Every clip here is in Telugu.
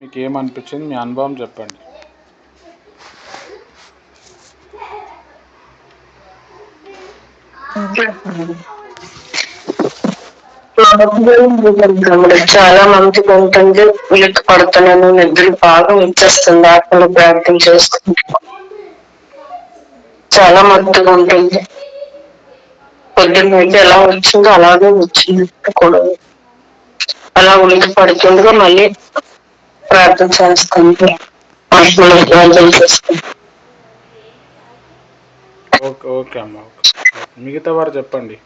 మీకు ఏమనిపించింది? మీ అనుభవం చెప్పండి. చాలా మంచిగా ఉంటుంది. వీళ్ళకి పడుతున్నాను, నిద్ర బాగా వచ్చేస్తుంది. ఆత్మలు ప్రార్థన చేసుకుంటూ చాలా మత్తుగా ఉంటుంది. పొద్దున్న అయితే ఎలా వచ్చిందో అలాగే వచ్చింది కూడా. అలా ఉలికి పడుతుండగా మళ్ళీ ప్రార్థన చేసుకుంటూ ఆత్మలు ప్రార్థన చేసుకుంటూ. ఓకే ఓకే అమ్మ, ఓకే. మిగతా వారు చెప్పండి,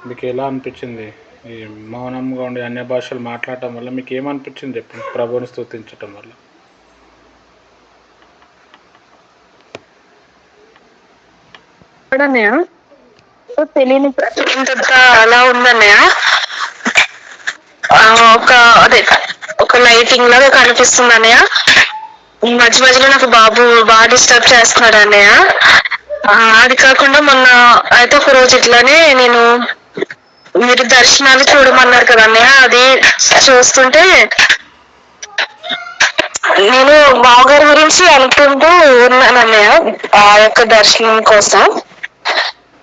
మీకు ఎలా అనిపించింది? ఈ మౌనంగా ఉండి అన్య భాషలు మాట్లాడటం వల్ల మీకు ఏమనిపించింది చెప్పండి, ప్రభువుని స్తుతించటం వల్ల. తెలియని ప్రపంచంతా అలా ఉందన్నయ్య. ఒక అదే ఒక లైటింగ్ లాగా కనిపిస్తుంది అన్నయ్య. మధ్య మధ్యలో నాకు బాబు బాగా డిస్టర్బ్ చేస్తున్నాడు అన్నయ్య. అది కాకుండా మొన్న అయితే ఒక రోజు ఇట్లానే నేను మీరు దర్శనాలు చూడమన్నారు కదా అన్నయ్య, అది చూస్తుంటే నేను బావగారి గురించి అనుకుంటూ ఉన్నాను అన్నయ్య ఆ యొక్క దర్శనం కోసం.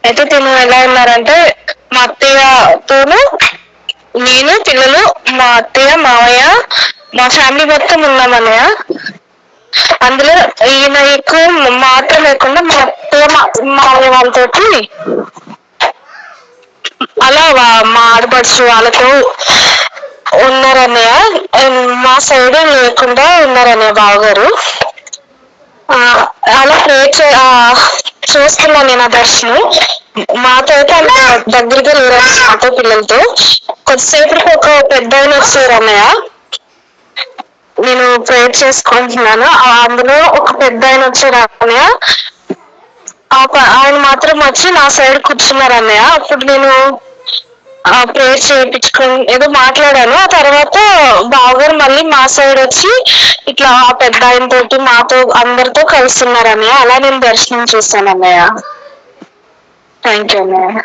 అయితే తిను ఎలా ఉన్నారంటే మా అత్తయ్యతోను నేను పిల్లలు మా అత్తయ్య మావయ్య మా ఫ్యామిలీ మొత్తం ఉన్నామన్నయ్య. అందులో ఈయన ఎక్కువ మాత్రం లేకుండా మా అత్తయ్య మావయ్య వాళ్ళతోటి అలా మా ఆడపడుచు వాళ్ళతో ఉన్నారన్నయ్య. మా సైడ్ లేకుండా ఉన్నారన్నయ్య బావగారు. అలా చూస్తున్నాను నేను ఆ దర్శనం. మాతో అయితే అంత దగ్గరగా లేరు మాతో పిల్లలతో. కొద్దిసేపటికి ఒక పెద్ద ఆయన వచ్చారు అన్నయ్య. నేను ప్రేయర్ చేసుకుంటున్నాను, అందులో ఒక పెద్ద ఆయన వచ్చారు అన్నయ్య. ఆయన మాత్రం వచ్చి నా సైడ్ కూర్చున్నారు అన్నయ్య. అప్పుడు నేను ప్రేయర్ చేయించుకుని ఏదో మాట్లాడాను. ఆ తర్వాత బావగారు మళ్ళీ మా సైడ్ వచ్చి ఇట్లా ఆ పెద్ద ఆయన తోటి మాతో అందరితో కలుస్తున్నారు అన్నయ్య. అలా నేను దర్శనం చూస్తాను అన్నయ్య. థ్యాంక్ యూ అన్నయ్య.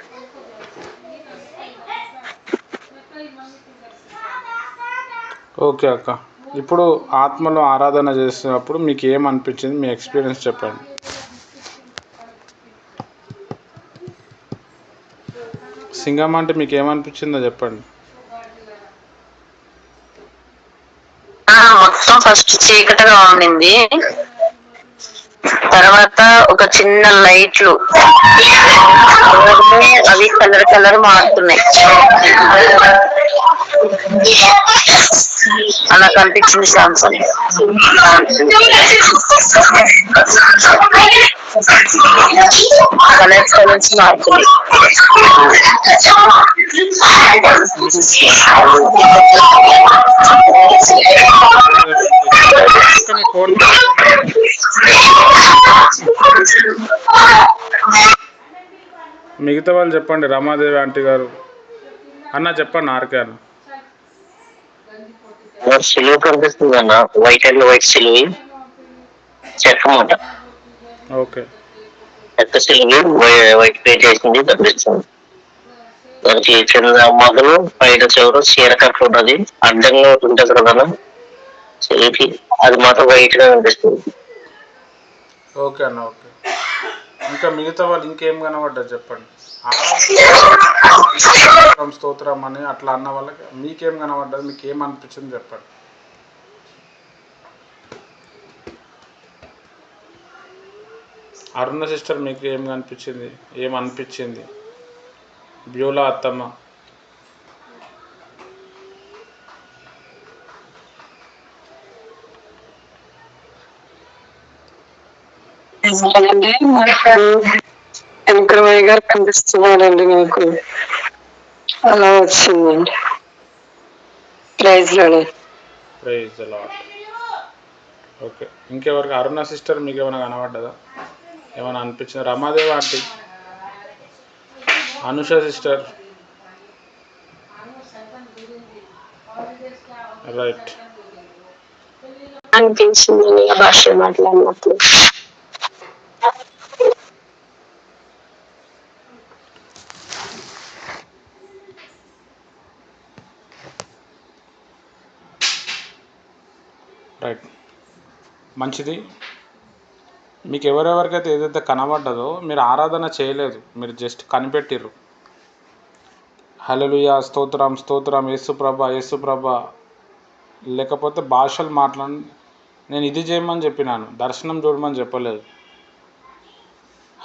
ఓకే అక్క, ఇప్పుడు ఆత్మలో ఆరాధన చేసినప్పుడు మీకు ఏమనిపించింది? మీ ఎక్స్పీరియన్స్ చెప్పండి. సింగం అంటే మీకు ఏమనిపించిందో చెప్పండి. మొత్తం ఫస్ట్ చీకటిగా ఉండింది. తర్వాత ఒక చిన్న లైట్లు అవి కలర్ మారుతున్నాయి. అలా కనిపించింది శాంసంగ్. కలర్స్ మారుతుంది. మిగతా వాళ్ళు చెప్పండి. రమాదేవి ఆంటీ గారు అన్న చెప్పండి. ఆర్కే అన్న. సిలువ కనిపిస్తుంది అన్న, వైట్ అండ్ వైట్ సిలువ చెక్కమాట. ఓకే. చెక్క సిలువ వైట్ పేట్ వేసింది కనిపిస్తుంది. దానికి కింద మొదలు పైన చివరు చీర కట్టు ఉన్నది. అడ్డంగా ఉంటుంది కదా సిలువకి, అది మాత్రం వైట్ గా కనిపిస్తుంది. ఓకే అన్న, ఓకే. ఇంకా మిగతా వాళ్ళు ఇంకేం కనబడ్డారు చెప్పండి. స్తోత్రం అని అట్లా అన్న వాళ్ళకి మీకేం కనబడ్డది? మీకు ఏమనిపించింది చెప్పండి. అరుణ సిస్టర్ మీకు ఏం కనిపించింది? ఏమనిపించింది? బ్యూలా అత్తమ్మ వెంకటరమయ్య గారు కనిపిస్తున్నాడండి నాకు, అలా వచ్చిందండి. Praise the lord. ఓకే. ఇంకెవరికి? అరుణ సిస్టర్ మీకు ఏమైనా కనబడ్డదా? ఏమైనా అనిపించింది? Ramadevi aunty, Anusha sister, right అనిపించింది భాష మాట్లాడినప్పుడు. రైట్, మంచిది. మీకు ఎవరెవరికైతే ఏదైతే కనబడ్డదో మీరు ఆరాధన చేయలేదు, మీరు జస్ట్ కనిపెట్టిర్రు. హల్లెలూయా, స్తోత్రం స్తోత్రం, యేసుప్రభ యేసుప్రభ, లేకపోతే భాషలు మాట్లాడి నేను ఇది చేయమని చెప్పినాను, దర్శనం చూడమని చెప్పలేదు.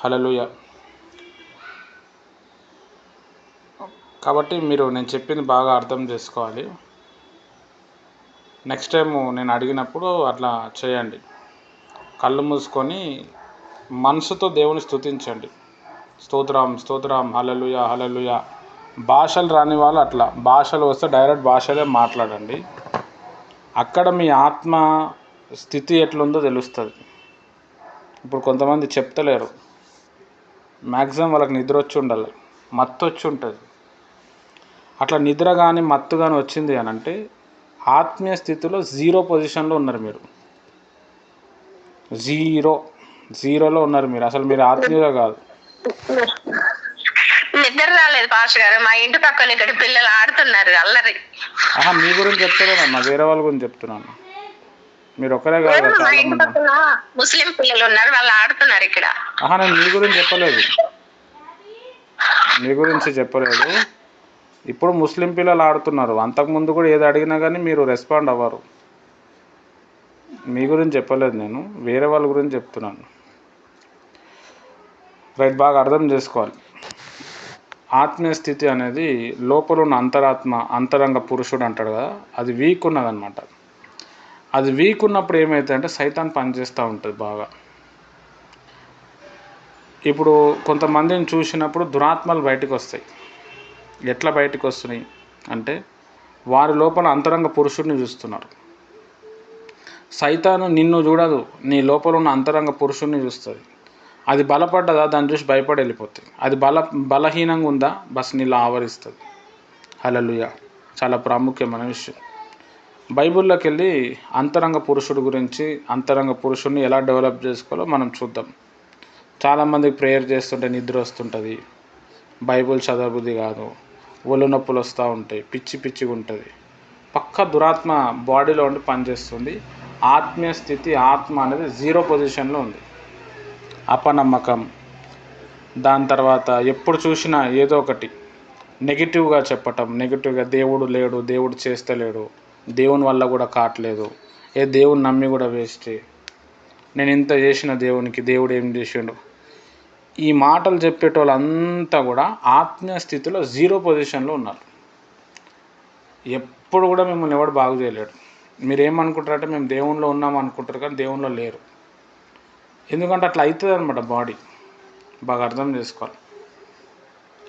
హల్లెలూయా. కాబట్టి మీరు నేను చెప్పింది బాగా అర్థం చేసుకోవాలి. నెక్స్ట్ టైం నేను అడిగినప్పుడు అట్లా చేయండి. కళ్ళు మూసుకొని మనసుతో దేవుని స్తుతించండి. స్తోత్రం స్తోత్రం, హల్లెలూయా హల్లెలూయా. భాషలు రాని వాళ్ళు అట్లా, భాషలు వస్తే డైరెక్ట్ భాషలే మాట్లాడండి. అక్కడ మీ ఆత్మ స్థితి ఎట్లుందో తెలుస్తుంది. ఇప్పుడు కొంతమంది చెప్తలేరు, మ్యాక్సిమం వాళ్ళకి నిద్ర వచ్చి ఉండాలి, మత్తు వచ్చి ఉంటుంది. అట్లా నిద్ర కానీ మత్తు కానీ వచ్చింది అని అంటే ఆత్మీయ స్థితిలో జీరో పొజిషన్లో ఉన్నారు మీరు. జీరోలో ఉన్నారు మీరు. అసలు మీరు ఆత్మీయులు కాదు. నిద్ర రాలేదు పాస్టర్ గారు, మా ఇంటి పక్కన ఇక్కడ పిల్లలు ఆడుతున్నారు అల్లరి. మీ గురించి చెప్తలేనమ్మా, వేరే వాళ్ళ గురించి చెప్తున్నాను. మీరు ఒక్కరే కాదు, మా ఇంటి పక్కన ముస్లిం పిల్లలు ఉన్నారు, వాళ్ళు ఆడుతున్నారు ఇక్కడ. నేను మీ గురించి చెప్పలేదు, మీ గురించి చెప్పలేదు. ఇప్పుడు ముస్లిం పిల్లలు ఆడుతున్నారు, అంతకుముందు కూడా ఏది అడిగినా కానీ మీరు రెస్పాండ్ అవ్వరు. మీ గురించి చెప్పలేదు, నేను వేరే వాళ్ళ గురించి చెప్తున్నాను. రైట్, బాగా అర్థం చేసుకోవాలి. ఆత్మీయ స్థితి అనేది లోపల ఉన్న అంతరంగ పురుషుడు అంటాడు కదా, అది వీక్ ఉన్నదన్నమాట. అది వీక్ ఉన్నప్పుడు ఏమవుతుందంటే సైతాన్ పనిచేస్తూ ఉంటుంది బాగా. ఇప్పుడు కొంతమందిని చూసినప్పుడు దురాత్మలు బయటకు వస్తాయి. ఎట్లా బయటకు వస్తున్నాయి అంటే వారి లోపల అంతరంగ పురుషుడిని చూస్తున్నారు. సైతాను నిన్ను చూడదు, నీ లోపల ఉన్న అంతరంగ పురుషుడిని చూస్తుంది. అది బలపడ్డదా దాన్ని చూసి భయపడి వెళ్ళిపోతుంది. అది బలహీనంగా ఉందా బస్ నీళ్ళు ఆవరిస్తుంది. హల్లెలూయా, చాలా ప్రాముఖ్యమైన విషయం. బైబిల్లోకి వెళ్ళి అంతరంగ పురుషుడు గురించి, అంతరంగ పురుషుడిని ఎలా డెవలప్ చేసుకోవాలో మనం చూద్దాం. చాలామందికి ప్రేయర్ చేస్తుంటే నిద్ర వస్తుంటుంది, బైబిల్ చదవబుద్ధి కాదు, ఒళ్ళు నొప్పులు వస్తూ ఉంటాయి, పిచ్చిగా ఉంటుంది. పక్క దురాత్మ బాడీలో ఉండి పనిచేస్తుంది. ఆత్మీయ స్థితి, ఆత్మ అనేది జీరో పొజిషన్లో ఉంది. అపనమ్మకం, దాని తర్వాత ఎప్పుడు చూసినా ఏదో ఒకటి నెగిటివ్గా చెప్పటం, నెగిటివ్గా దేవుడు లేడు, దేవుడు చేస్తలేడు, దేవుని వల్ల కూడా కావట్లేదు, దేవుని నమ్మి కూడా వేస్టే, నేను ఇంత చేసిన దేవునికి దేవుడు ఏం చేసిండు. ఈ మాటలు చెప్పేటోళ్ళంతా కూడా ఆత్మీయ స్థితిలో జీరో పొజిషన్లో ఉన్నారు. ఎప్పుడు కూడా మిమ్మల్ని ఎవడు బాగు చేయలేడు. మీరు ఏమనుకుంటారంటే మేము దేవునిలో ఉన్నాం అనుకుంటారు, కానీ దేవునిలో లేరు. ఎందుకంటే అట్లా అవుతుంది అనమాట బాడీ. బాగా అర్థం చేసుకోవాలి.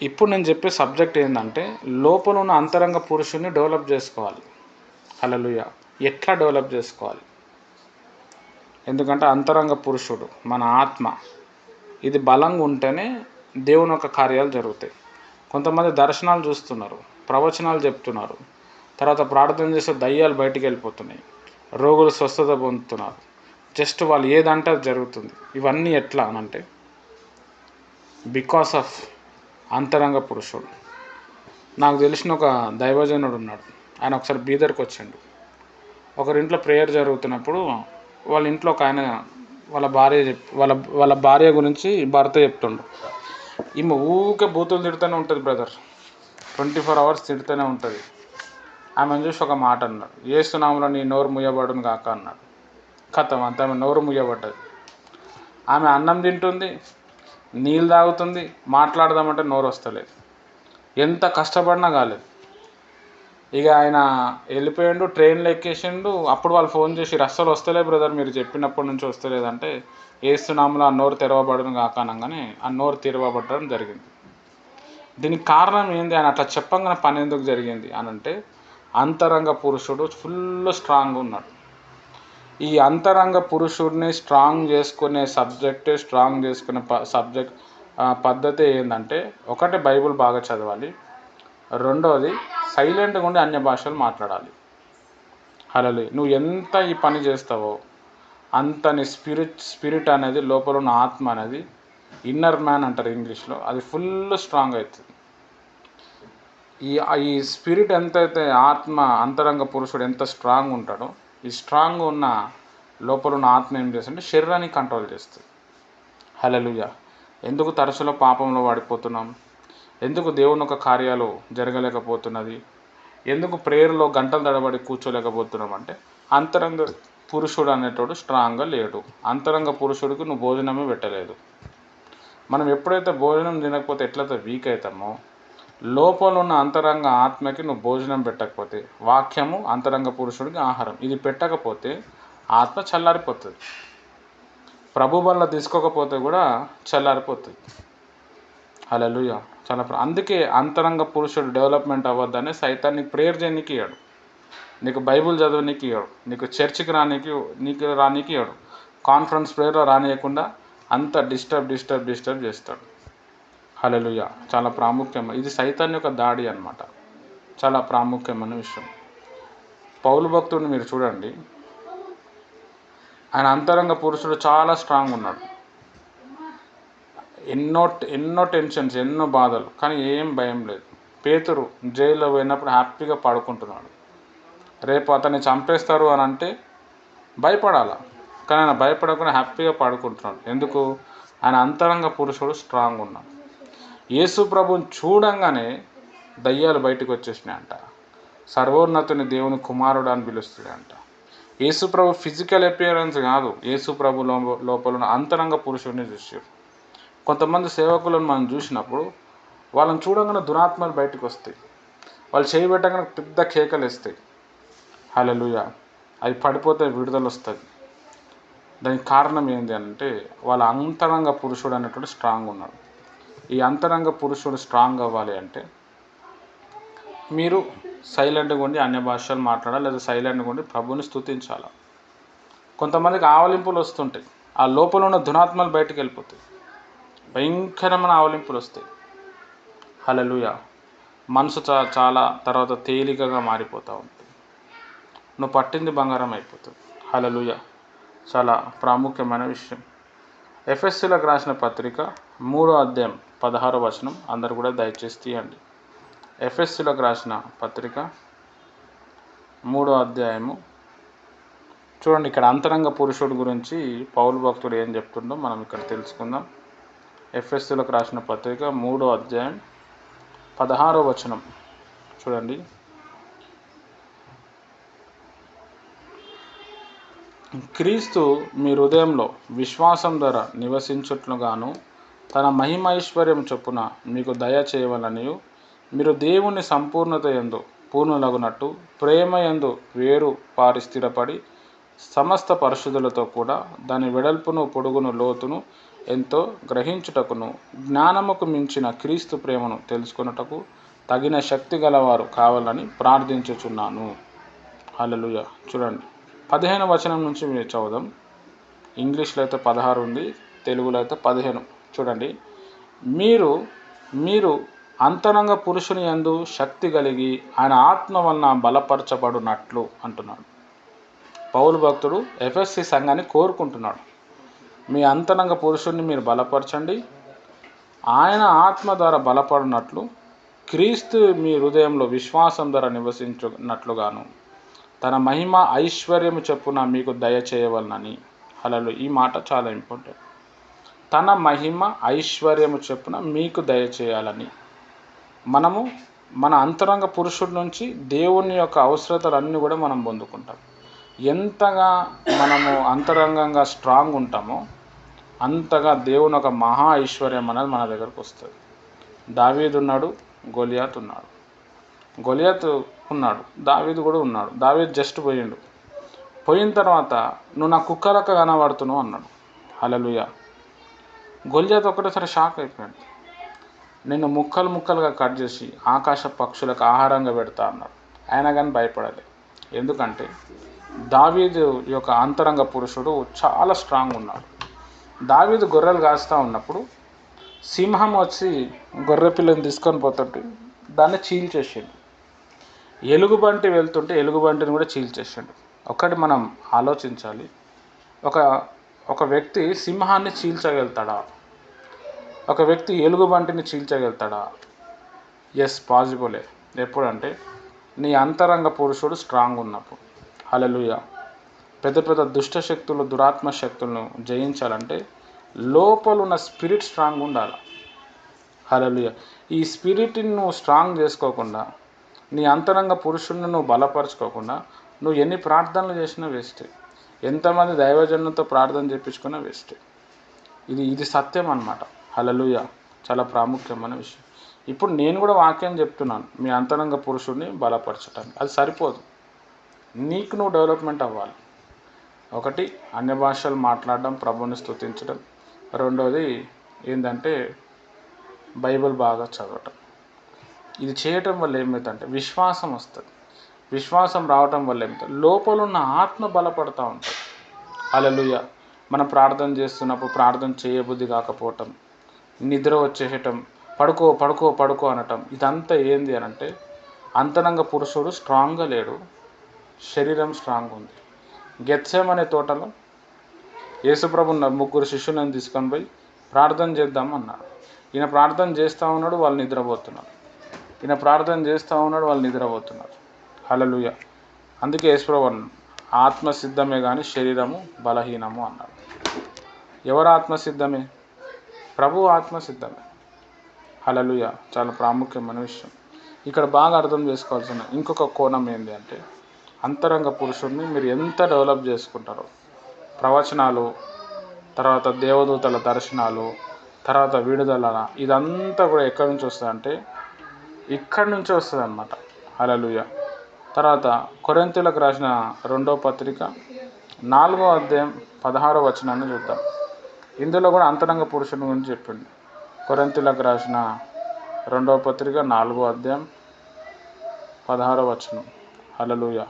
ఇప్పుడు నేను చెప్పే సబ్జెక్ట్ ఏంటంటే లోపల ఉన్న అంతరంగ పురుషుని డెవలప్ చేసుకోవాలి. హల్లెలూయా. ఎట్లా డెవలప్ చేసుకోవాలి? ఎందుకంటే అంతరంగ పురుషుడు మన ఆత్మ, ఇది బలంగా ఉంటేనే దేవుని యొక్క కార్యాలు జరుగుతాయి. కొంతమంది దర్శనాలు చూస్తున్నారు, ప్రవచనాలు చెప్తున్నారు, తర్వాత ప్రార్థన చేస్తే దయ్యాలు బయటికి వెళ్ళిపోతున్నాయి, రోగులు స్వస్థత పొందుతున్నారు. జస్ట్ వాళ్ళు ఏదంటే అది జరుగుతుంది. ఇవన్నీ ఎట్లా అనంటే బికాస్ ఆఫ్ అంతరంగ పురుషుడు. నాకు తెలిసిన ఒక దైవజనుడు ఉన్నాడు. ఆయన ఒకసారి బీదర్కి వచ్చిండు. ఒకరింట్లో ప్రేయర్ జరుగుతున్నప్పుడు వాళ్ళ ఇంట్లో ఒక ఆయన వాళ్ళ భార్య గురించి భర్త చెప్తుండు. ఈమె ఊరికే బూతులు తిడుతూనే ఉంటుంది బ్రదర్, 24 hours తిడుతూనే ఉంటుంది. ఆమెను చూసి ఒక మాట అన్నాడు, యేసునామములో నీ నోరు ముయ్యబడును కాక అన్నాడు. కథం అంత ఆమె నోరు ముయ్యబడ్డది. ఆమె అన్నం తింటుంది, నీళ్ళు తాగుతుంది, మాట్లాడదామంటే నోరు వస్తలేదు. ఎంత కష్టపడినా కాలేదు. ఇక ఆయన వెళ్ళిపోయిండు, ట్రైన్లో ఎక్కేసిండు. అప్పుడు వాళ్ళు ఫోన్ చేసి అస్సలు వస్తలే బ్రదర్, మీరు చెప్పినప్పటి నుంచి వస్తలేదంటే ఏసునామములో ఆ నోరు తెరవబడును కాక అనగానే ఆ నోరు తెరవబడడం జరిగింది. దీనికి కారణం ఏంది? ఆయన అట్లా చెప్పంగానే పని ఎందుకు జరిగింది అని అంటే అంతరంగ పురుషుడు ఫుల్ స్ట్రాంగ్గా ఉన్నాడు. ఈ అంతరంగ పురుషుడిని స్ట్రాంగ్ చేసుకునే పద్ధతి ఏంటంటే ఒకటి బైబిల్ బాగా చదవాలి, రెండవది సైలెంట్గా ఉండి అన్య భాషలు మాట్లాడాలి. హల్లెలూయా. నువ్వు ఎంత ఈ పని చేస్తావో అంత నీ స్పిరిట్ అనేది, లోపల ఉన్న ఆత్మ అనేది, ఇన్నర్ మ్యాన్ అంటారు ఇంగ్లీష్లో, అది ఫుల్ స్ట్రాంగ్ అవుతుంది. ఈ స్పిరిట్ ఎంతైతే, ఆత్మ అంతరంగ పురుషుడు ఎంత స్ట్రాంగ్ ఉంటాడో ఈ స్ట్రాంగ్ ఉన్న లోపల ఉన్న ఆత్మ ఏం చేస్తుంటే శరీరాన్ని కంట్రోల్ చేస్తుంది. హల్లెలూయా. ఎందుకు తరచులో పాపంలో పడిపోతున్నాం? ఎందుకు దేవుని యొక్క కార్యాలు జరగలేకపోతున్నది? ఎందుకు ప్రేయర్లో గంటల తడబడి కూర్చోలేకపోతున్నాం అంటే అంతరంగ పురుషుడు అనేటోడు స్ట్రాంగ్గా లేడు. అంతరంగ పురుషుడికి నువ్వు భోజనమే పెట్టలేదు. మనం ఎప్పుడైతే భోజనం తినకపోతే ఎట్లయితే వీక్ అవుతామో, లోపల ఉన్న అంతరంగ ఆత్మకి నువ్వు భోజనం పెట్టకపోతే, వాక్యము అంతరంగ పురుషుడికి ఆహారం, ఇది పెట్టకపోతే ఆత్మ చల్లారిపోతుంది. ప్రభు వల్ల తీసుకోకపోతే కూడా చల్లారిపోతుంది. హల్లెలూయా. అందుకే అంతరంగ పురుషుడు డెవలప్మెంట్ అవ్వద్దని సైతాన్ నీకు ప్రేయర్ చేయనీకి ఇవ్వడు, నీకు బైబుల్ చదవనీకి ఇవ్వడు, నీకు చర్చికి రానీకి ఇవ్వడు, కాన్ఫరెన్స్ ప్రేయర్లో రానియకుండా అంత డిస్టర్బ్ చేస్తాడు. హల్లెలూయా. చాలా ప్రాముఖ్యం. ఇది సైతాన్ యొక్క దాడి అన్నమాట. చాలా ప్రాముఖ్యమైన విషయం. పౌలు భక్తుడిని మీరు చూడండి, ఆయన అంతరంగ పురుషుడు చాలా స్ట్రాంగ్ ఉన్నాడు. ఎన్నో టెన్షన్స్, ఎన్నో బాధలు, కానీ ఏం భయం లేదు. పేతురు జైల్లో పోయినప్పుడు హ్యాపీగా పడుకుంటున్నాడు. రేపు అతన్ని చంపేస్తారు అని అంటే భయపడాల, కానీ ఆయన భయపడకుండా హ్యాపీగా పడుకుంటున్నాడు. ఎందుకు? ఆయన అంతరంగ పురుషుడు స్ట్రాంగ్ ఉన్నాడు. యేసు ప్రభుని చూడంగానే దయ్యాలు బయటకు వచ్చేసినాయంట. సర్వోన్నతుని దేవుని కుమారుడు అని పిలుస్తాడంట. యేసు ప్రభు ఫిజికల్ అపియరెన్స్ కాదు, యేసు ప్రభు లోపల ఉన్న అంతరంగ పురుషుడిని చూసారు. కొంతమంది సేవకులను మనం చూసినప్పుడు వాళ్ళని చూడంగానే దురాత్మలు బయటకు వస్తాయి, వాళ్ళు చేయబెట్టగానే పెద్ద కేకలు వేస్తాయి. హల్లెలూయా. అవి పడిపోతే విడుదల వస్తుంది. దానికి కారణం ఏంటి అంటే వాళ్ళ అంతరంగ పురుషుడు అనేటువంటి స్ట్రాంగ్ ఉన్నాడు. ఈ అంతరంగ పురుషుడు స్ట్రాంగ్ అవ్వాలి అంటే మీరు సైలెంట్గా ఉండి అన్య భాషలు మాట్లాడాలి, లేదా సైలెంట్గా ఉండి ప్రభుని స్తుతించాలి. కొంతమందికి ఆవలింపులు వస్తుంటాయి, ఆ లోపల ఉన్న దురాత్మలు బయటకు వెళ్ళిపోతాయి, భయంకరమైన ఆవలింపులు వస్తాయి. హల్లెలూయా. మనసు చాలా తర్వాత తేలికగా మారిపోతూ ఉంటుంది. నువ్వు పట్టింది బంగారం అయిపోతుంది. హల్లెలూయా. చాలా ప్రాముఖ్యమైన విషయం. ఎఫెసీలకు రాసిన పత్రిక 3వ అధ్యాయం 16వ వచనం అందరు కూడా దయచేసి తీయండి. ఎఫెసీలకు రాసిన పత్రిక 3వ అధ్యాయము చూడండి. ఇక్కడ అంతరంగ పురుషుడు గురించి పౌలు భక్తుడు ఏం చెప్తుండో మనం ఇక్కడ తెలుసుకుందాం. ఎఫెసీలకు రాసిన పత్రిక 3వ అధ్యాయం 16వ వచనం చూడండి. క్రీస్తు మీ హృదయంలో విశ్వాసం ద్వారా నివసించుట్లుగాను తన మహిమైశ్వర్యం చొప్పున మీకు దయ చేయవలనియు, మీరు దేవుని సంపూర్ణత యందు పూర్ణులగునట్టు ప్రేమ యందు వేరు పారి స్థిరపడి సమస్త పరిశుద్ధులతో కూడా దాని వెడల్పును పొడుగును లోతును ఎంతో గ్రహించుటకును జ్ఞానముకు మించిన క్రీస్తు ప్రేమను తెలుసుకొనుటకు తగిన శక్తి గలవారు కావాలని ప్రార్థించుచున్నాను. హల్లెలూయా. చూడండి 15వ వచనం నుంచి మీరు చదువుదాం. ఇంగ్లీష్లో అయితే 16 ఉంది, తెలుగులో అయితే 15. చూడండి. మీరు అంతరంగ పురుషుని యందు శక్తి కలిగి ఆయన ఆత్మ వలన బలపరచబడినట్లు అంటున్నాడు. పౌలు భక్తుడు ఎఫెసీ సంఘాన్ని కోరుకుంటున్నాడు. మీ అంతరంగ పురుషుడిని మీరు బలపరచండి, ఆయన ఆత్మ ద్వారా బలపడినట్లు క్రీస్తు మీ హృదయంలో విశ్వాసం ద్వారా నివసించున్నట్లుగాను తన మహిమ ఐశ్వర్యము చొప్పున మీకు దయచేయవలనని. హల్లెలూయా. ఈ మాట చాలా ఇంపార్టెంట్. తన మహిమ ఐశ్వర్యము చొప్పున మీకు దయచేయాలని. మనము మన అంతరంగ పురుషుడి నుంచి దేవుని యొక్క అవసరతలన్నీ కూడా మనం పొందుకుంటాం. ఎంతగా మనము అంతరంగంగా స్ట్రాంగ్ ఉంటామో అంతగా దేవుని ఒక మహా ఐశ్వర్యం అనేది మన దగ్గరకు వస్తుంది. దావీదు ఉన్నాడు, గొలియాత్ ఉన్నాడు. గొలియాత్ ఉన్నాడు, దావీదు కూడా ఉన్నాడు. దావీదు జస్ట్ పోయిన తర్వాత నువ్వు నా కుక్కలక్క కనబడుతున్నావు అన్నాడు. హల్లెలూయా. గొలియాత్ ఒకటేసారి షాక్ అయిపోయాడు. నిన్ను ముక్కలుగా కట్ చేసి ఆకాశ పక్షులకు ఆహారంగా పెడతా అన్నాడు. ఆయన కానీ భయపడాలి. ఎందుకంటే దావీదు యొక్క అంతరంగ పురుషుడు చాలా స్ట్రాంగ్ ఉన్నాడు. దావీదు గొర్రెలు కాస్తూ ఉన్నప్పుడు సింహం వచ్చి గొర్రె పిల్లని తీసుకొని పోతుంటే దాన్ని చీల్చేసిండు. ఎలుగుబంటి వెళ్తుంటే ఎలుగుబంటిని కూడా చీల్చేసిండు. ఒకటి మనం ఆలోచించాలి, ఒక వ్యక్తి సింహాన్ని చీల్చగలుగుతాడా? ఒక వ్యక్తి ఎలుగుబంటిని చీల్చగలుగుతాడా? ఎస్, పాసిబులే. ఎప్పుడంటే నీ అంతరంగ పురుషుడు స్ట్రాంగ్ ఉన్నప్పుడు. హల్లెలూయా. పెద్ద పెద్ద దుష్ట శక్తులు, దురాత్మ శక్తులను జయించాలంటే లోపల ఉన్న స్పిరిట్ స్ట్రాంగ్ ఉండాలి. హల్లెలూయా. ఈ స్పిరిట్ని నువ్వు స్ట్రాంగ్ చేసుకోకుండా, నీ అంతరంగ పురుషుడిని నువ్వు బలపరచుకోకుండా నువ్వు ఎన్ని ప్రార్థనలు చేసినా వేస్ట్. ఎంతమంది దైవజనులతో ప్రార్థన చేయించుకున్నా వేస్ట్. ఇది సత్యం అన్నమాట. హల్లెలూయా. చాలా ప్రాముఖ్యమైన విషయం. ఇప్పుడు నేను కూడా వాక్యం చెప్తున్నాను, మీ అంతరంగ పురుషుడిని బలపరచడానికి. అది సరిపోదు, నీకు నువ్వు డెవలప్మెంట్ అవ్వాలి. ఒకటి, అన్య భాషలు మాట్లాడడం, ప్రభువుని స్తుతించడం. రెండోది ఏంటంటే బైబిల్ బాగా చదవటం. ఇది చేయటం వల్ల ఏమవుతుందంటే విశ్వాసం వస్తుంది. విశ్వాసం రావటం వల్ల ఏమవుతుంది, లోపల ఉన్న ఆత్మ బలపడతా ఉంటుంది. హల్లెలూయా. మనం ప్రార్థన చేస్తున్నప్పుడు ప్రార్థన చేయబుద్ధి కాకపోవటం, నిద్ర వచ్చేయటం, పడుకో పడుకో పడుకో అనటం, ఇదంతా ఏంది అని అంటే అంతరంగ పురుషుడు స్ట్రాంగ్గా లేడు, శరీరం స్ట్రాంగ్ ఉంది. గెత్సేమనే తోటలో యేసుప్రభు 3 శిష్యులను తీసుకొని పోయి ప్రార్థన చేద్దాం అన్నాడు. ఈయన ప్రార్థన చేస్తూ ఉన్నాడు, వాళ్ళు నిద్రపోతున్నారు. ఈయన ప్రార్థన చేస్తూ ఉన్నాడు, వాళ్ళు నిద్రపోతున్నారు. హల్లెలూయా. అందుకే యేసుప్రభు ఆత్మ సిద్ధమే కానీ శరీరము బలహీనము అన్నాడు. ఎవరు ఆత్మ సిద్ధమే? ప్రభు ఆత్మ సిద్ధమే. హల్లెలూయా. చాలా ప్రాముఖ్యమైన విషయం. ఇక్కడ బాగా అర్థం చేసుకోవాల్సిన ఇంకొక కోణం ఏంటి అంటే అంతరంగ పురుషుడిని మీరు ఎంత డెవలప్ చేసుకుంటారో, ప్రవచనాలు, తర్వాత దేవదూతల దర్శనాలు, తర్వాత విడుదల, ఇదంతా కూడా ఎక్కడి నుంచి వస్తుంది అంటే ఇక్కడి నుంచి వస్తుంది అన్నమాట. హల్లెలూయా. తర్వాత కొరింథీయులకు రాసిన 2వ పత్రిక 4వ అధ్యాయం 16వ వచనాన్ని చూద్దాం. ఇందులో కూడా అంతరంగ పురుషుని గురించి చెప్పింది. కొరింథీయులకు రాసిన 2వ పత్రిక 4వ అధ్యాయం 16వ వచనం. హల్లెలూయా.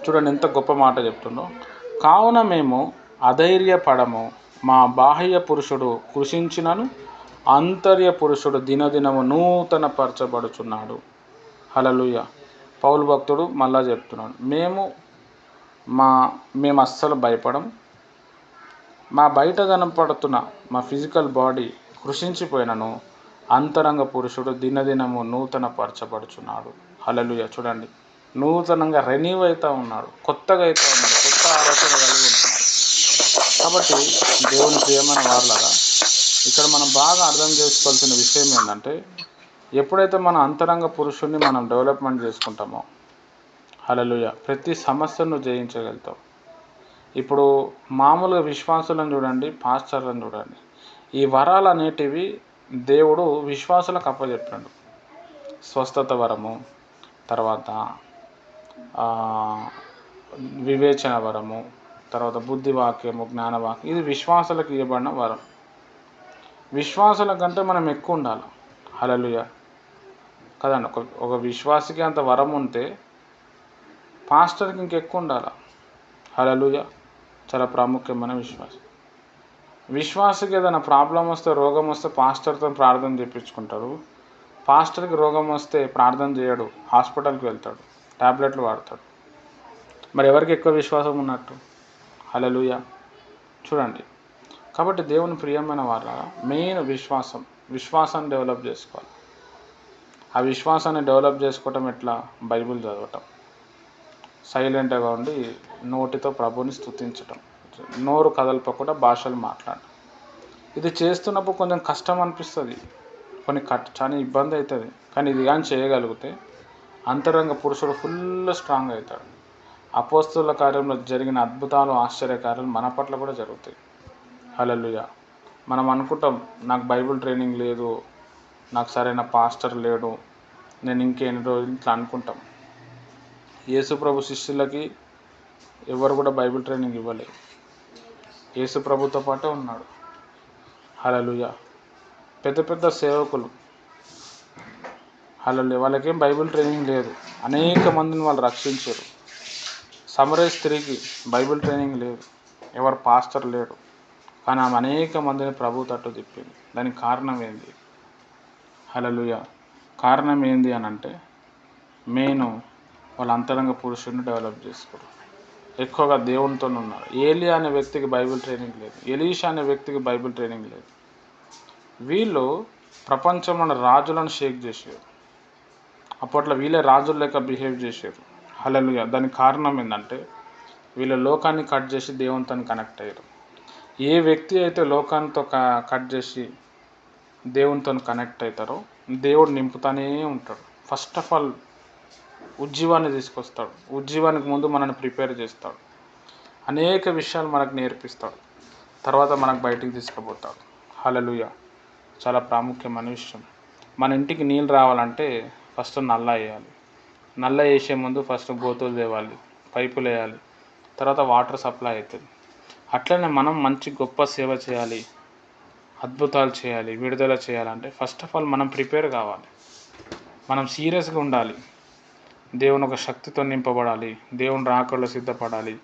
చూడండి ఎంత గొప్ప మాట చెప్తుందో. కావున మేము అధైర్యపడము, మా బాహ్య పురుషుడు కృషించినను ఆంతర్య పురుషుడు దినదినము నూతన పరచబడుచున్నాడు. హల్లెలూయా. పౌలు భక్తుడు మళ్ళా చెప్తున్నాడు, మేము అస్సలు భయపడం, మా బయట కనపడుతున్న మా ఫిజికల్ బాడీ కృషించిపోయినను అంతరంగ పురుషుడు దినదినము నూతన పరచబడుచున్నాడు. హల్లెలూయా. చూడండి, నూతనంగా రెన్యూ అవుతూ ఉన్నాడు, కొత్తగా అవుతూ ఉన్నాడు, కొత్త ఆలోచన కలిగి ఉంటున్నాడు. కాబట్టి దేవుని ప్రియమైన వారలారా, ఇక్కడ మనం బాగా అర్థం చేసుకోవాల్సిన విషయం ఏంటంటే ఎప్పుడైతే మన అంతరంగ పురుషుడిని మనం డెవలప్మెంట్ చేసుకుంటామో, హల్లెలూయా, ప్రతి సమస్యను జయించగలుగుతాం. ఇప్పుడు మామూలుగా విశ్వాసులను చూడండి, పాస్టర్లను చూడండి, ఈ వరాలు అనేటివి దేవుడు విశ్వాసులకు అప్పచెప్పాడు. స్వస్థత వరము, తర్వాత వివేచన వరము, తర్వాత బుద్ధివాక్యము, జ్ఞానవాక్యం, ఇది విశ్వాసులకు ఇవ్వబడిన వరం. విశ్వాసుల కంటే మనం ఎక్కువ ఉండాలి. హల్లెలూయా. కదండి, ఒక విశ్వాసికి అంత వరం ఉంటే పాస్టర్కి ఇంకెక్కువ ఉండాలి. హల్లెలూయా. చాలా ప్రాముఖ్యమైన విశ్వాసకి ఏదైనా ప్రాబ్లం వస్తే, రోగం వస్తే పాస్టర్తో ప్రార్థన చేయించుకుంటారు. పాస్టర్కి రోగం వస్తే ప్రార్థన చేయడు, హాస్పిటల్కి వెళ్తాడు, టాబ్లెట్లు వాడతాడు. మరి ఎవరికి ఎక్కువ విశ్వాసం ఉన్నట్టు? హల్లెలూయా. చూడండి, కాబట్టి దేవుని ప్రియమైన వారు మెయిన్ విశ్వాసాన్ని డెవలప్ చేసుకోవాలి. ఆ విశ్వాసాన్ని డెవలప్ చేసుకోవటం ఎట్లా? బైబిల్ చదవటం, సైలెంట్గా ఉండి నోటితో ప్రభుని స్తుతించటం, నోరు కదలపకుండా భాషలు మాట్లాడటం. ఇది చేస్తున్నప్పుడు కొంచెం కష్టం అనిపిస్తుంది, చాలా ఇబ్బంది అవుతుంది. కానీ ఇది కానీ చేయగలిగితే అంతరంగ పురుషుడు ఫుల్ స్ట్రాంగ్ అవుతాడు. అపోస్తలుల కార్యంలో జరిగిన అద్భుతాలు, ఆశ్చర్యకార్యాలు మన పట్ల కూడా జరుగుతాయి. హల్లెలూయా. మనం అనుకుంటాం, నాకు బైబిల్ ట్రైనింగ్ లేదు, నాకు సరైన పాస్టర్ లేడు, నేను ఇంకెన్ని రోజులు ఇట్లా అనుకుంటాం. యేసుప్రభు శిష్యులకి ఎవరు కూడా బైబిల్ ట్రైనింగ్ ఇవ్వలేదు. యేసుప్రభుతో పాటే ఉన్నాడు. హల్లెలూయా. పెద్ద పెద్ద సేవకులు, హల్లెలూయా, వాళ్ళకేం బైబిల్ ట్రైనింగ్ లేదు, అనేక మందిని వాళ్ళు రక్షించారు. సమరయ స్త్రీకి బైబిల్ ట్రైనింగ్ లేదు, ఎవరు పాస్టర్ లేడు, కానీ ఆమె అనేక మందిని ప్రభు తట్టు తిప్పింది. దానికి కారణం ఏంది? హల్లెలూయా. కారణం ఏంది అని అంటే మెయిన్ వాళ్ళ అంతరంగ పురుషుడిని డెవలప్ చేసుకోరు, ఎక్కువగా దేవునితో ఉన్నారు. ఏలియా అనే వ్యక్తికి బైబిల్ ట్రైనింగ్ లేదు, ఎలీషా అనే వ్యక్తికి బైబిల్ ట్రైనింగ్ లేదు. వీళ్ళు ప్రపంచంలో రాజులను షేక్ చేశారు. అప్పట్లో వీళ్ళే రాజుల లెక్క బిహేవ్ చేశారు. హల్లెలూయా. దానికి కారణం ఏంటంటే వీళ్ళు లోకాన్ని కట్ చేసి దేవునితో కనెక్ట్ అయ్యారు. ఏ వ్యక్తి అయితే లోకాంతో కట్ చేసి దేవునితో కనెక్ట్ అవుతారో దేవుడు నింపుతానే ఉంటాడు. ఫస్ట్ ఆఫ్ ఆల్ ఉజ్జీవాన్ని తీసుకొస్తాడు. ఉజ్జీవానికి ముందు మనల్ని ప్రిపేర్ చేస్తాడు. అనేక విషయాలు మనకు నేర్పిస్తాడు. తర్వాత మనకు బయటికి తీసుకుపోతాడు. హల్లెలూయా. చాలా ప్రాముఖ్యమైన విషయం. మన ఇంటికి నీళ్ళు రావాలంటే ఫస్ట్ నల్ల వేయాలి. నల్ల వేసే ముందు ఫస్ట్ గోతులు తేవాలి, పైపులు వేయాలి, తర్వాత వాటర్ సప్లై అవుతుంది. అట్లనే మనం మంచి గొప్ప సేవ చేయాలి, అద్భుతాలు చేయాలి, విడుదల చేయాలంటే ఫస్ట్ ఆఫ్ ఆల్ మనం ప్రిపేర్ కావాలి. మనం సీరియస్గా ఉండాలి. దేవుని ఒక శక్తితో నింపబడాలి. దేవుని రాకడలో సిద్ధపడాలి.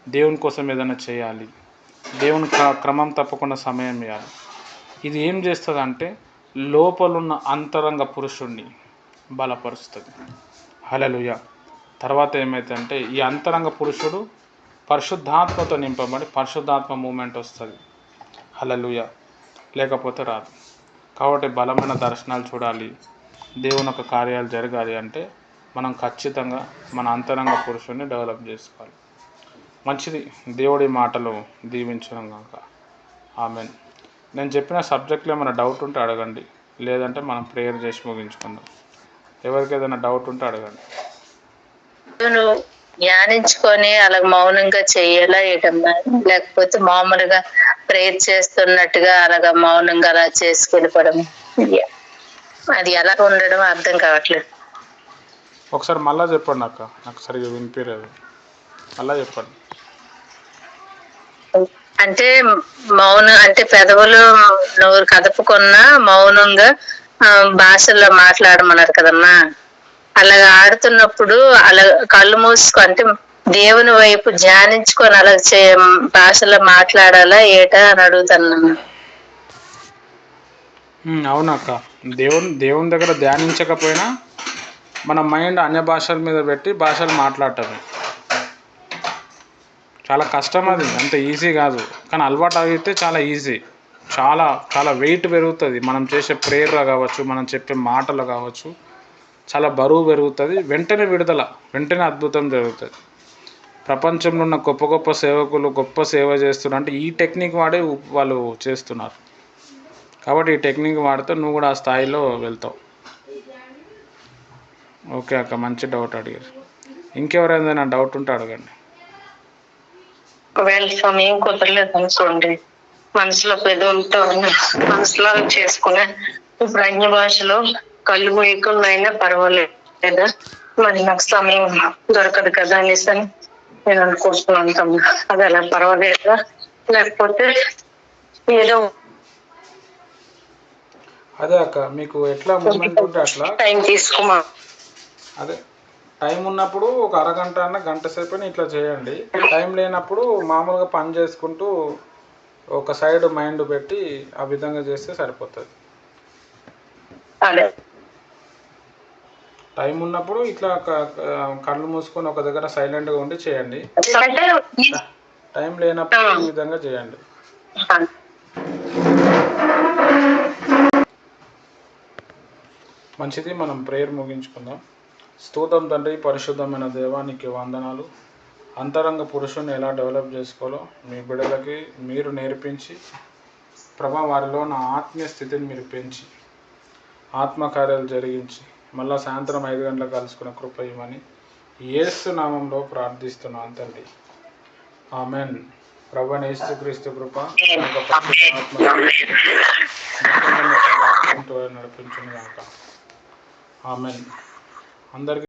దేవుని కోసం ఏదైనా చేయాలి. దేవుని క్రమం తప్పకుండా సమయం ఇవ్వాలి. ఇది ఏం చేస్తుంది అంటే లోపలున్న అంతరంగ పురుషుణ్ణి బలపరుస్తుంది. హల్లెలూయా. తర్వాత ఏమైతుందంటే ఈ అంతరంగ పురుషుడు పరిశుద్ధాత్మతో నింపబడి పరిశుద్ధాత్మ మూమెంట్ వస్తుంది. హల్లెలూయా. లేకపోతే రాదు. కాబట్టి బలమైన దర్శనాలు చూడాలి, దేవుని యొక్క కార్యాలు జరగాలి అంటే మనం ఖచ్చితంగా మన అంతరంగ పురుషుడిని డెవలప్ చేసుకోవాలి. మంచిది. దేవుడి మాటలు దీవించడం కాక. ఆమెన్. నేను చెప్పిన సబ్జెక్ట్లో ఏమైనా డౌట్ ఉంటే అడగండి, లేదంటే మనం ప్రేయర్ చేసి ముగించుకుందాం. ఎవరికి ఏదైనా డౌట్ ఉంటే అడగండి. నువ్వు ధ్యానించుకొని అలా మౌనంగా చెయ్యాలా ఏటమ్మా, లేకపోతే మామూలుగా ప్రేయర్ చేస్తున్నట్టుగా అలాగా మౌనంగా అలా చేసుకెళ్ళిపోవడం, అది ఎలా ఉండడం అర్థం కావట్లేదు. ఒకసారి మళ్ళా చెప్పండి అక్క, నాకు సరిగ్గా వినిపించలేదు. మళ్ళా చెప్పండి. అంటే మౌనం అంటే పెదవులు నోరు కదపకున్నా మౌనంగా భాషల్లో మాట్లాడమన్నారు కదమ్మా. అలాగ ఆడుతున్నప్పుడు అలా కళ్ళు మూసుకో అంటే దేవుని వైపు ధ్యానించుకొని అలా భాషలో మాట్లాడాలా ఏటా అని అడుగుతున్నాను. అవునక్క. దేవుని దగ్గర ధ్యానించకపోయినా మన మైండ్ అన్య భాషల మీద పెట్టి భాషలు మాట్లాడటమే. చాలా కష్టం, అది అంత ఈజీ కాదు. కానీ అలవాటు అయితే చాలా ఈజీ. చాలా చాలా వెయిట్ పెరుగుతుంది. మనం చేసే ప్రేయర్లో కావచ్చు, మనం చెప్పే మాటలు కావచ్చు, చాలా బరువు పెరుగుతుంది. వెంటనే విడుదల, వెంటనే అద్భుతం జరుగుతుంది. ప్రపంచంలో ఉన్న గొప్ప గొప్ప సేవకులు గొప్ప సేవ చేస్తున్నారు అంటే ఈ టెక్నిక్ వాడే వాళ్ళు చేస్తున్నారు. కాబట్టి ఈ టెక్నిక్ వాడితే నువ్వు కూడా ఆ స్థాయిలో వెళ్తావు. ఓకే అక్క, మంచి డౌట్ అడిగారు. ఇంకెవరైనా డౌట్ ఉంటే అడగండి. ఒకవేళ సమయం కుదరలేదు అనుకోండి, మనసులో పెదవులతో మనసులో చేసుకునే ఇప్పుడు అన్య భాషలో కళ్ళు మూయకుండా అయినా పర్వాలేదా, మరి నాకు సమయం దొరకదు కదా అనేసి అని నేను అనుకుంటున్నాను. అది అలా పర్వాలేదా, లేకపోతే ఏదో అదే అక్క, మీకు ఎట్లా మూమెంట్ ఉంటే అట్లా టైం తీసుకోమా. అదే టైం ఉన్నప్పుడు ఒక అరగంట అన్న గంట సేపు ఇట్లా చేయండి. టైం లేనప్పుడు మామూలుగా పని చేసుకుంటూ ఒక సైడ్ మైండ్ పెట్టి ఆ విధంగా చేస్తే సరిపోతుంది. అదే టైం ఉన్నప్పుడు ఇట్లా కళ్ళు మూసుకొని ఒక దగ్గర సైలెంట్గా ఉండి చేయండి. టైం లేనప్పుడు ఈ విధంగా చేయండి. మంచిది. మనం ప్రేయర్ ముగించుకుందాం. స్తోత్రం తండ్రి, పరిశుద్ధమైన దేవానికి వందనాలు. అంతరంగ పురుషుని ఎలా డెవలప్ చేసుకోవాలో మీ బిడ్డలకి మీరు నేర్పించి ప్రభా వారిలో నా ఆత్మీయ స్థితిని మీరు పెంచి ఆత్మకార్యాలు జరిగించి మళ్ళీ సాయంత్రం 5 గంటలకు కలుసుకున్న కృప ఇవ్వమని యేసు నామంలో ప్రార్థిస్తున్నాను తండ్రి. ఆమెన్. ప్రభువైన యేసుక్రీస్తు కృప నడిపించును గాక. ఆమెన్. అందరికీ